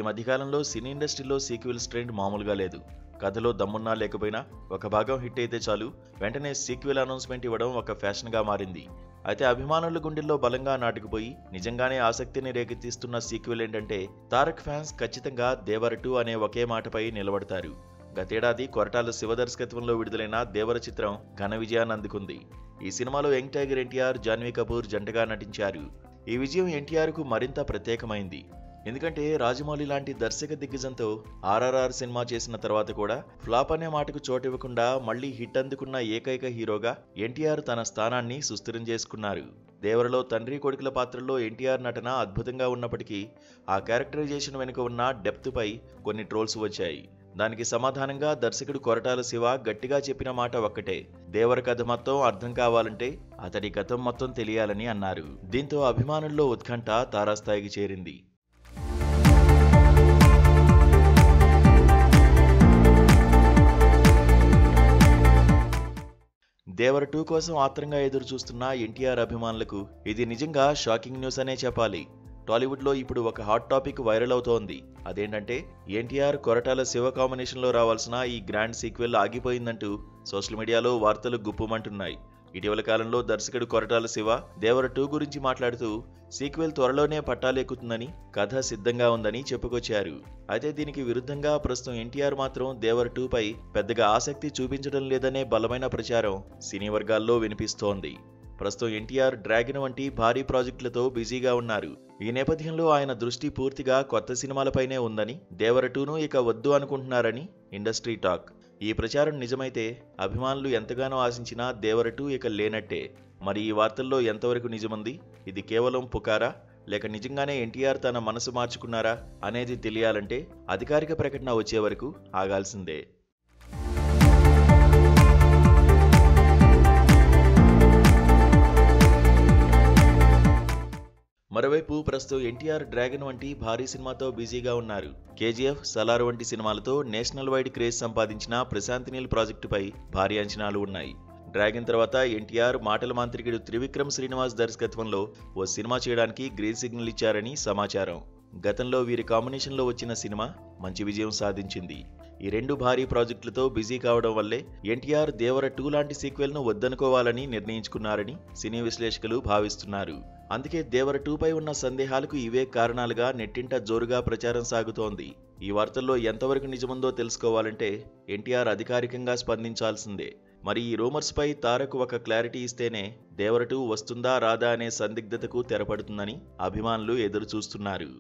మధ్యకాలంలో సినీ ఇండస్ట్రీలో sequels trend మామూలుగా లేదు. కథలో దమ్మున్నా లేకపోయినా ఒక భాగం హిట్ అయితే చాలు వెంటనే సీక్వెల్ అనౌన్స్మెంట్ ఇవ్వడం ఒక ఫ్యాషన్గా మారింది. అయితే అభిమానుల గుండెల్లో బలంగా నాటుకుపోయి నిజంగానే ఆసక్తిని రేకెత్తిస్తున్న సీక్వెల్ ఏంటంటే తారక్ ఫ్యాన్స్ ఖచ్చితంగా దేవర 2 అనే ఒకే మాటపై నిలబడతారు. గతేడాది కొరటాల శివ దర్శకత్వంలో విడుదలైన దేవర చిత్రం ఘన విజయాన్ని అందుకుంది. ఈ సినిమాలో యంగ్ టైగర్ ఎన్టీఆర్, జాన్వీ కపూర్ జంటగా నటించారు. ఈ విజయం ఎన్టీఆర్కు మరింత ప్రత్యేకమైంది. ఎందుకంటే రాజమౌళి లాంటి దర్శక దిగ్గజంతో ఆర్ఆర్ఆర్ సినిమా చేసిన తర్వాత కూడా ఫ్లాప్ అనే మాటకు చోటివ్వకుండా మళ్లీ హిట్ అందుకున్న ఏకైక హీరోగా ఎన్టీఆర్ తన స్థానాన్ని సుస్థిరం చేసుకున్నారు. దేవరలో తండ్రి కొడుకుల పాత్రల్లో ఎన్టీఆర్ నటన అద్భుతంగా ఉన్నప్పటికీ ఆ క్యారెక్టరైజేషన్ వెనుక ఉన్న డెప్త్ పై కొన్ని ట్రోల్స్ వచ్చాయి. దానికి సమాధానంగా దర్శకుడు కొరటాల శివ గట్టిగా చెప్పిన మాట ఒక్కటే, దేవర కథ మొత్తం అర్థం కావాలంటే అతడి గతం మొత్తం తెలియాలని అన్నారు. దీంతో అభిమానుల్లో ఉత్కంఠ తారాస్థాయికి చేరింది. దేవర 2 కోసం ఆత్రంగా ఎదురు చూస్తున్న ఎన్టీఆర్ అభిమానులకు ఇది నిజంగా షాకింగ్ న్యూస్ అనే చెప్పాలి. టాలీవుడ్లో ఇప్పుడు ఒక హాట్ టాపిక్ వైరల్ అవుతోంది. అదేంటంటే ఎన్టీఆర్ కొరటాల శివ కాంబినేషన్లో రావాల్సిన ఈ గ్రాండ్ సీక్వెల్ ఆగిపోయిందంటూ సోషల్ మీడియాలో వార్తలు గుప్పుమంటున్నాయి. ఇటీవల కాలంలో దర్శకుడు కొరటాల శివ దేవర 2 గురించి మాట్లాడుతూ సీక్వెల్ త్వరలోనే పట్టాలెక్కుతుందని, కథ సిద్ధంగా ఉందని చెప్పుకొచ్చారు. అయితే దీనికి విరుద్ధంగా ప్రస్తుతం ఎన్టీఆర్ మాత్రం దేవర 2 పై పెద్దగా ఆసక్తి చూపించడం లేదనే బలమైన ప్రచారం సినీ వర్గాల్లో వినిపిస్తోంది. ప్రస్తుతం ఎన్టీఆర్ డ్రాగన్ వంటి భారీ ప్రాజెక్టులతో బిజీగా ఉన్నారు. ఈ నేపథ్యంలో ఆయన దృష్టి పూర్తిగా కొత్త సినిమాలపైనే ఉందని, దేవర 2ను ఇక వద్దు అనుకుంటున్నారని ఇండస్ట్రీ టాక్. ఈ ప్రచారం నిజమైతే అభిమానులు ఎంతగానో ఆశించినా దేవర 2 ఇక లేనట్టే. మరి ఈ వార్తల్లో ఎంతవరకు నిజముంది? ఇది కేవలం పుకారా లేక నిజంగానే ఎన్టీఆర్ తన మనసు మార్చుకున్నారా అనేది తెలియాలంటే అధికారిక ప్రకటన వచ్చే వరకు ఆగాల్సిందే. మరోవైపు ప్రస్తుతం ఎన్టీఆర్ డ్రాగన్ వంటి భారీ సినిమాతో బిజీగా ఉన్నారు. కేజీఎఫ్, సలార్ వంటి సినిమాలతో నేషనల్ వైడ్ క్రేజ్ సంపాదించిన ప్రశాంత్ నీల్ ప్రాజెక్టుపై భారీ అంచనాలు ఉన్నాయి. డ్రాగన్ తర్వాత ఎన్టీఆర్ మాటల మాంత్రికుడు త్రివిక్రమ్ శ్రీనివాస్ దర్శకత్వంలో ఓ సినిమా చేయడానికి గ్రీన్ సిగ్నల్ ఇచ్చారని సమాచారం. గతంలో వీరి కాంబినేషన్లో వచ్చిన సినిమా మంచి విజయం సాధించింది. ఈ రెండు భారీ ప్రాజెక్టులతో బిజీ కావడం వల్లే ఎన్టీఆర్ దేవర 2 లాంటి సీక్వెల్ను వద్దనుకోవాలని నిర్ణయించుకున్నారని సినీ విశ్లేషకులు భావిస్తున్నారు. అందుకే దేవర 2 పై ఉన్న సందేహాలకు ఇవే కారణాలుగా నెట్టింట జోరుగా ప్రచారం సాగుతోంది. ఈ వార్తల్లో ఎంతవరకు నిజముందో తెలుసుకోవాలంటే ఎన్టీఆర్ అధికారికంగా స్పందించాల్సిందే. మరి ఈ రూమర్స్ పై తారక్ ఒక క్లారిటీ ఇస్తేనే దేవర 2 వస్తుందా రాదా అనే సందిగ్ధతకు తెరపడుతుందని అభిమానులు ఎదురు చూస్తున్నారు.